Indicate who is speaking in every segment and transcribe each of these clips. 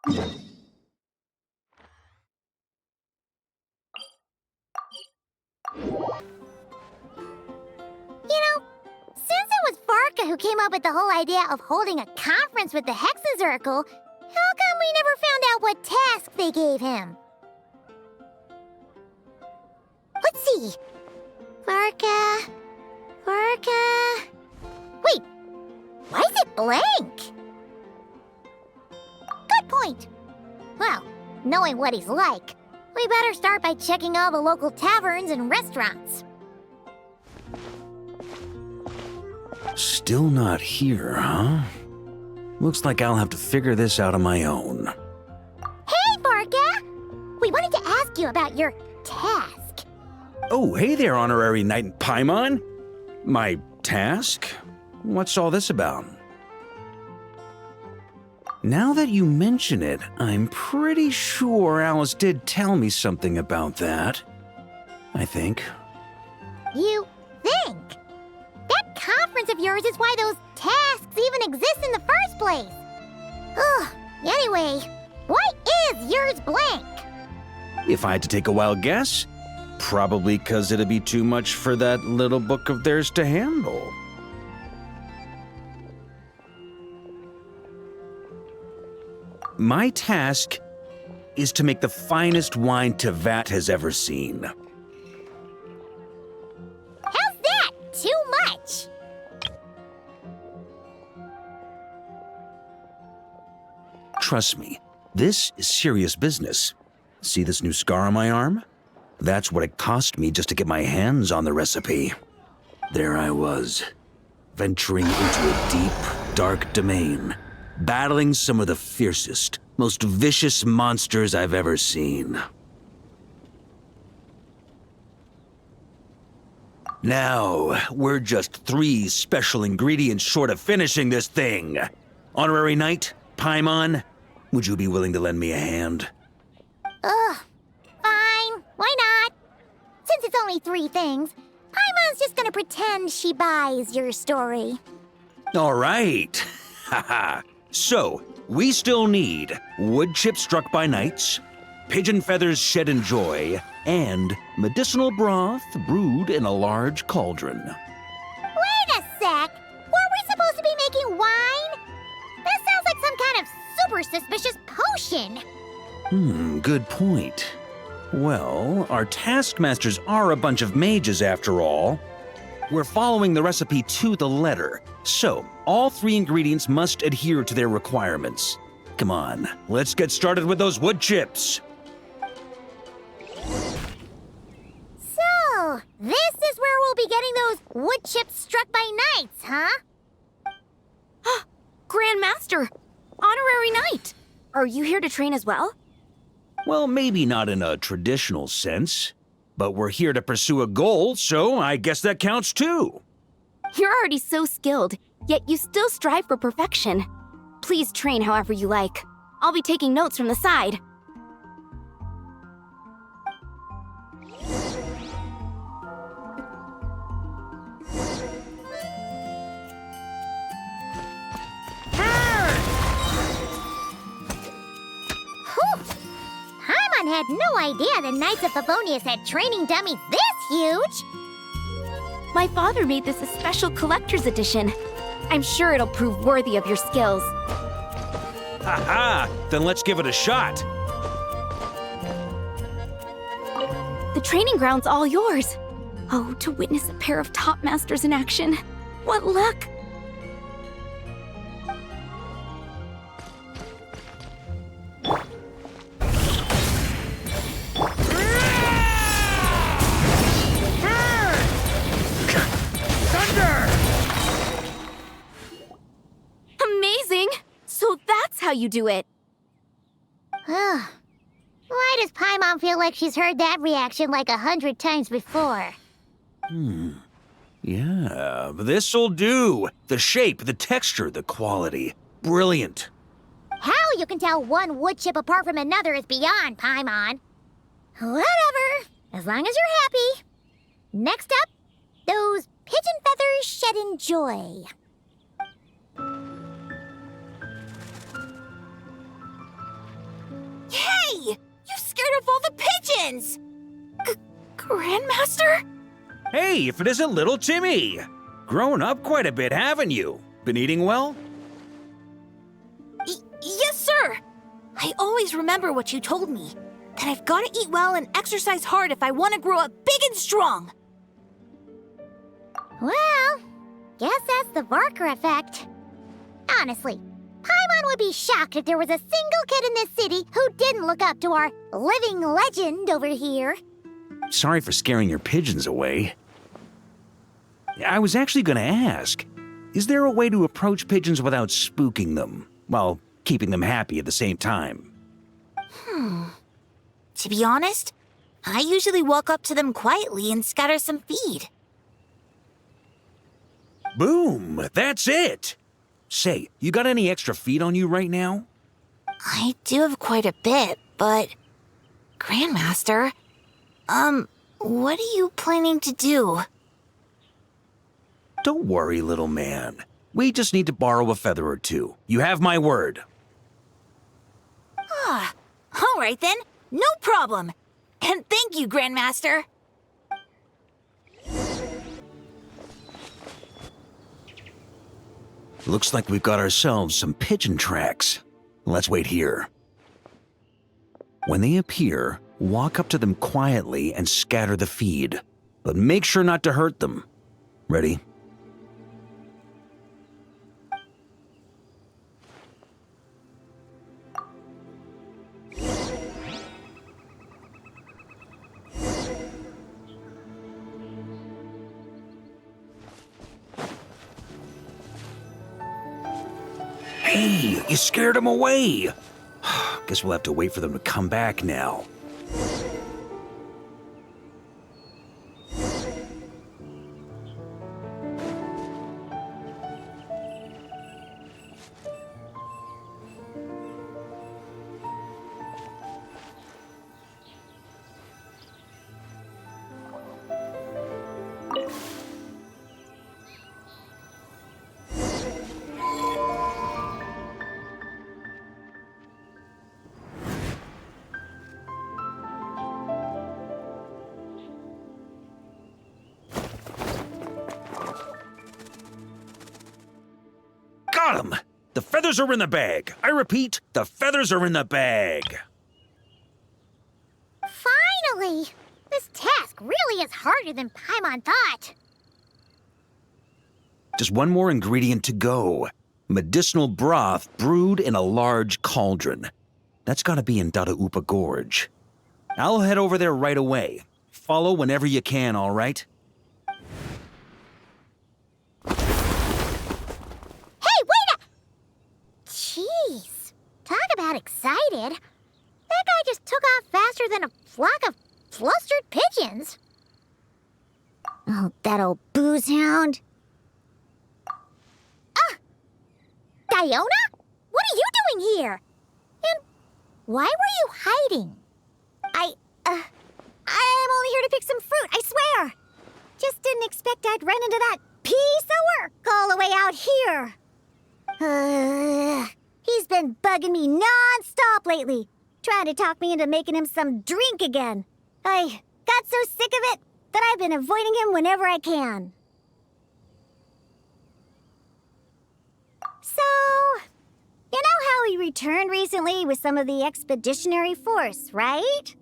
Speaker 1: Since it was Varka who came up with the whole idea of holding a conference with the Hexacircle, how come we never found out what task they gave him? Let's see. Varka... Wait, why is it blank? Good point. Well, knowing what he's like, we better start by checking all the local taverns and restaurants.
Speaker 2: Still not here, huh? Looks like I'll have to figure this out on my own.
Speaker 1: Hey, Varka! We wanted to ask you about your task.
Speaker 2: Oh, hey there, Honorary Knight in Paimon. My task? What's all this about? Now that you mention it, I'm pretty sure Alice did tell me something about that. I think.
Speaker 1: You think? That conference of yours is why those tasks even exist in the first place. Ugh, anyway, why is yours blank?
Speaker 2: If I had to take a wild guess, probably because it'd be too much for that little book of theirs to handle. My task is to make the finest wine Tevat has ever seen.
Speaker 1: How's that? Too much?
Speaker 2: Trust me, this is serious business. See this new scar on my arm? That's what it cost me just to get my hands on the recipe. There I was, venturing into a deep, dark domain, battling some of the fiercest, most vicious monsters I've ever seen. Now, we're just 3 special ingredients short of finishing this thing. Honorary Knight, Paimon, would you be willing to lend me a hand?
Speaker 1: Ugh, fine. Why not? Since it's only 3 things, Paimon's just gonna pretend she buys your story.
Speaker 2: All right. Haha. So, we still need wood chips struck by knights, pigeon feathers shed in joy, and medicinal broth brewed in a large cauldron.
Speaker 1: Wait a sec! Were we supposed to be making wine? That sounds like some kind of super suspicious potion.
Speaker 2: Good point. Well, our taskmasters are a bunch of mages after all. We're following the recipe to the letter, so all 3 ingredients must adhere to their requirements. Come on, let's get started with those wood chips.
Speaker 1: So, this is where we'll be getting those wood chips struck by knights, huh?
Speaker 3: Grand Master! Honorary Knight! Are you here to train as well?
Speaker 2: Well, maybe not in a traditional sense, but we're here to pursue a goal, so I guess that counts too.
Speaker 3: You're already so skilled, yet you still strive for perfection. Please train however you like. I'll be taking notes from the side.
Speaker 1: Paimon had no idea the Knights of Favonius had training dummies this huge!
Speaker 3: My father made this a special collector's edition. I'm sure it'll prove worthy of your skills.
Speaker 2: Ha-ha! Then let's give it a shot.
Speaker 3: The training ground's all yours. Oh, to witness a pair of top masters in action. What luck! Amazing! So that's how you do it.
Speaker 1: Why does Paimon feel like she's heard that reaction like 100 times before?
Speaker 2: Yeah, this'll do. The shape, the texture, the quality. Brilliant.
Speaker 1: How you can tell one wood chip apart from another is beyond, Paimon. Whatever, as long as you're happy. Next up, those pigeon feathers shed in joy.
Speaker 4: rid of all the pigeons! Grandmaster?
Speaker 2: Hey, if it isn't little Timmy! Grown up quite a bit, haven't you? Been eating well?
Speaker 4: Yes, sir! I always remember what you told me, that I've gotta eat well and exercise hard if I want to grow up big and strong.
Speaker 1: Well, guess that's the Varka effect. Honestly, Paimon would be shocked if there was a single kid in this city who didn't look up to our living legend over here.
Speaker 2: Sorry for scaring your pigeons away. I was actually gonna ask, is there a way to approach pigeons without spooking them, while keeping them happy at the same time?
Speaker 4: To be honest, I usually walk up to them quietly and scatter some feed.
Speaker 2: Boom! That's it! Say, you got any extra feed on you right now?
Speaker 4: I do have quite a bit, but... Grandmaster, what are you planning to do?
Speaker 2: Don't worry, little man. We just need to borrow a feather or two. You have my word.
Speaker 4: All right then, no problem. And thank you, Grandmaster.
Speaker 2: Looks like we've got ourselves some pigeon tracks. Let's wait here. When they appear, walk up to them quietly and scatter the feed. But make sure not to hurt them. Ready? Hey, you scared them away. Guess we'll have to wait for them to come back now. Got 'em! The feathers are in the bag. I repeat, the feathers are in the bag.
Speaker 1: Finally! This task really is harder than Paimon thought.
Speaker 2: Just one more ingredient to go. Medicinal broth brewed in a large cauldron. That's gotta be in Dadaupa Gorge. I'll head over there right away. Follow whenever you can, all right?
Speaker 1: Jeez, talk about excited. That guy just took off faster than a flock of flustered pigeons. Oh, that old booze hound. Diona? What are you doing here? And why were you hiding? I'm only here to pick some fruit, I swear. Just didn't expect I'd run into that piece of work all the way out here. He's been bugging me non-stop lately, trying to talk me into making him some drink again. I got so sick of it that I've been avoiding him whenever I can. So, you know how he returned recently with some of the expeditionary force, right?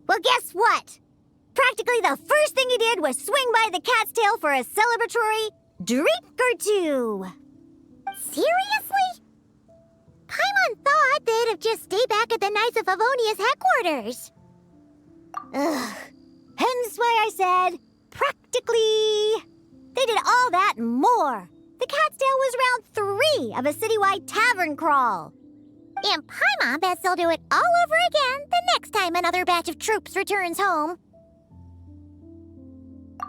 Speaker 1: Well, guess what? Practically the first thing he did was swing by the cat's tail for a celebratory drink or two. Seriously? Paimon thought they'd have just stayed back at the Knights of Favonia's headquarters. Ugh. Hence why I said, practically. They did all that and more. The cat's tail was round 3 of a citywide tavern crawl. And Paimon bets they'll do it all over again the next time another batch of troops returns home.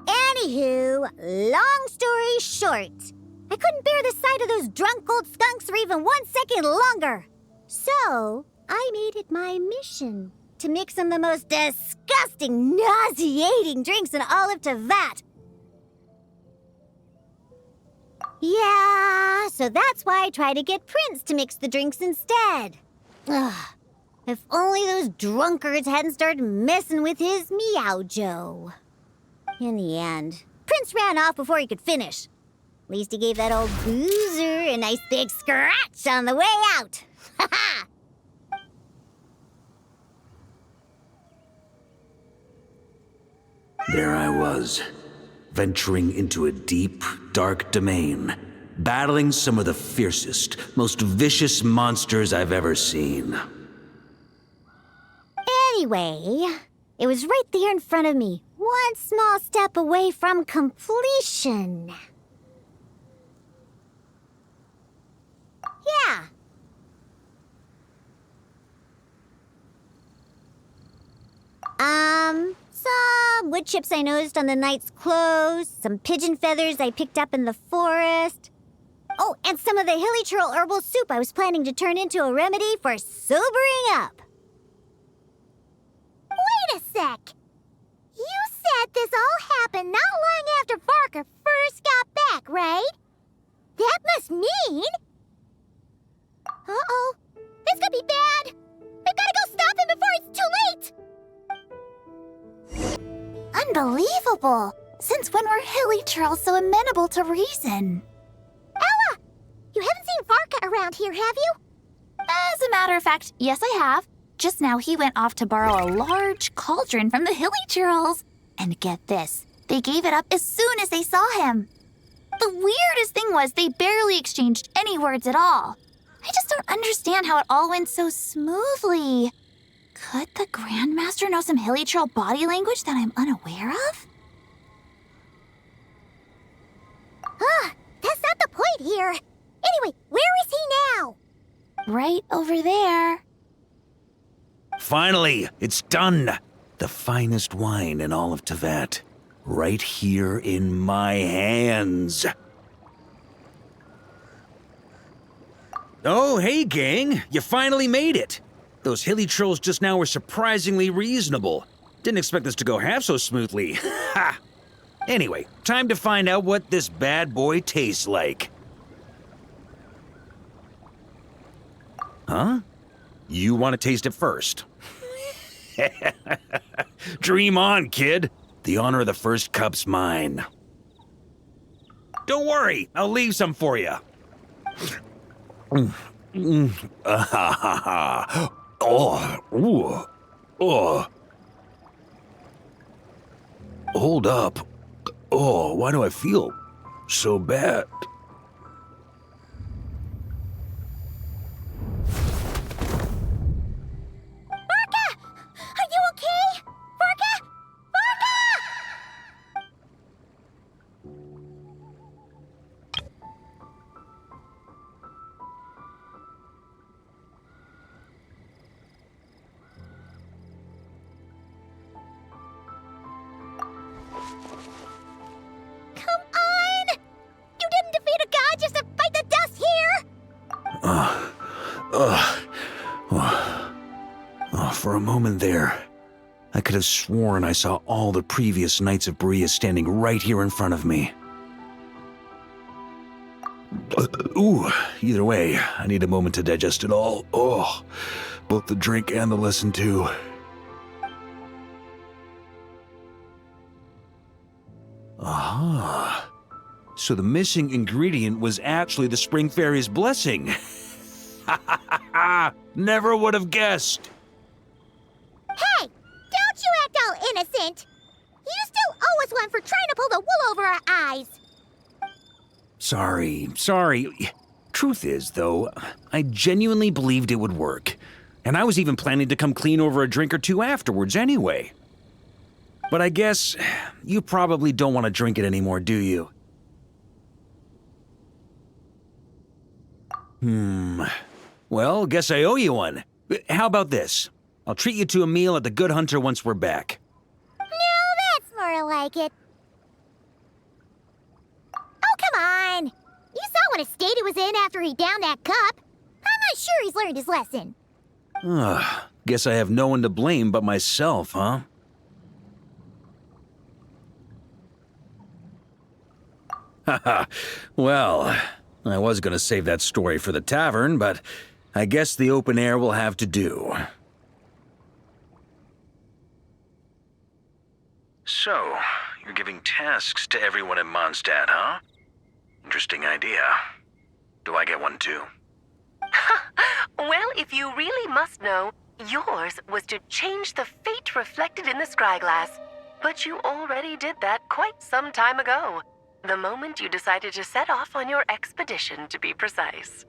Speaker 1: Anywho, long story short, I couldn't bear the sight of those drunk old skunks for even 1 second longer. So, I made it my mission to mix some of the most disgusting, nauseating drinks in all of Teyvat. Yeah, so that's why I try to get Prince to mix the drinks instead. Ugh. If only those drunkards hadn't started messing with his Meow-Jo. In the end, Prince ran off before he could finish. At least he gave that old boozer a nice big scratch on the way out. Ha ha!
Speaker 2: There I was, venturing into a deep, dark domain, battling some of the fiercest, most vicious monsters I've ever seen.
Speaker 1: Anyway, it was right there in front of me, one small step away from completion. Yeah. Some wood chips I noticed on the knight's clothes, some pigeon feathers I picked up in the forest. Oh, and some of the hilly churl herbal soup I was planning to turn into a remedy for sobering up. Wait a sec. You said this all happened not long after Varka first got back, right? That must mean... Uh-oh. This could be bad. We've got to go stop him before it's too late.
Speaker 4: Unbelievable! Since when were hilly churls so amenable to reason?
Speaker 1: Ella! You haven't seen Varka around here, have you?
Speaker 5: As a matter of fact, yes I have. Just now he went off to borrow a large cauldron from the hilly churls. And get this, they gave it up as soon as they saw him. The weirdest thing was they barely exchanged any words at all. I just don't understand how it all went so smoothly. Could the Grandmaster know some hilly churl body language that I'm unaware of?
Speaker 1: That's not the point here. Anyway, where is he now?
Speaker 5: Right over there.
Speaker 2: Finally, it's done! The finest wine in all of Teyvat. Right here in my hands. Oh, hey gang, you finally made it. Those hilly trolls just now were surprisingly reasonable. Didn't expect this to go half so smoothly. Ha! Anyway, time to find out what this bad boy tastes like. Huh? You want to taste it first? Dream on, kid. The honor of the first cup's mine. Don't worry, I'll leave some for you. Hold up. Oh, why do I feel so bad?
Speaker 1: Varka! Are you okay? Varka! Varka! Come on! You didn't defeat a god just to fight the dust here!
Speaker 2: For a moment there, I could have sworn I saw all the previous Knights of Berea standing right here in front of me. Either way, I need a moment to digest it all. Oh, both the drink and the lesson too. Aha. So the missing ingredient was actually the Spring Fairy's blessing. Ha ha ha ha! Never would have guessed.
Speaker 1: Hey! Don't you act all innocent! You still owe us one for trying to pull the wool over our eyes!
Speaker 2: Sorry. Truth is, though, I genuinely believed it would work. And I was even planning to come clean over a drink or two afterwards anyway. But I guess you probably don't want to drink it anymore, do you? Well, guess I owe you one. How about this? I'll treat you to a meal at the Good Hunter once we're back.
Speaker 1: No, that's more like it. Oh, come on! You saw what a state he was in after he downed that cup. I'm not sure he's learned his lesson.
Speaker 2: Guess I have no one to blame but myself, huh? Haha, well, I was gonna save that story for the tavern, but I guess the open air will have to do. So, you're giving tasks to everyone in Mondstadt, huh? Interesting idea. Do I get one too?
Speaker 6: Well, if you really must know, yours was to change the fate reflected in the scryglass. But you already did that quite some time ago. The moment you decided to set off on your expedition, to be precise.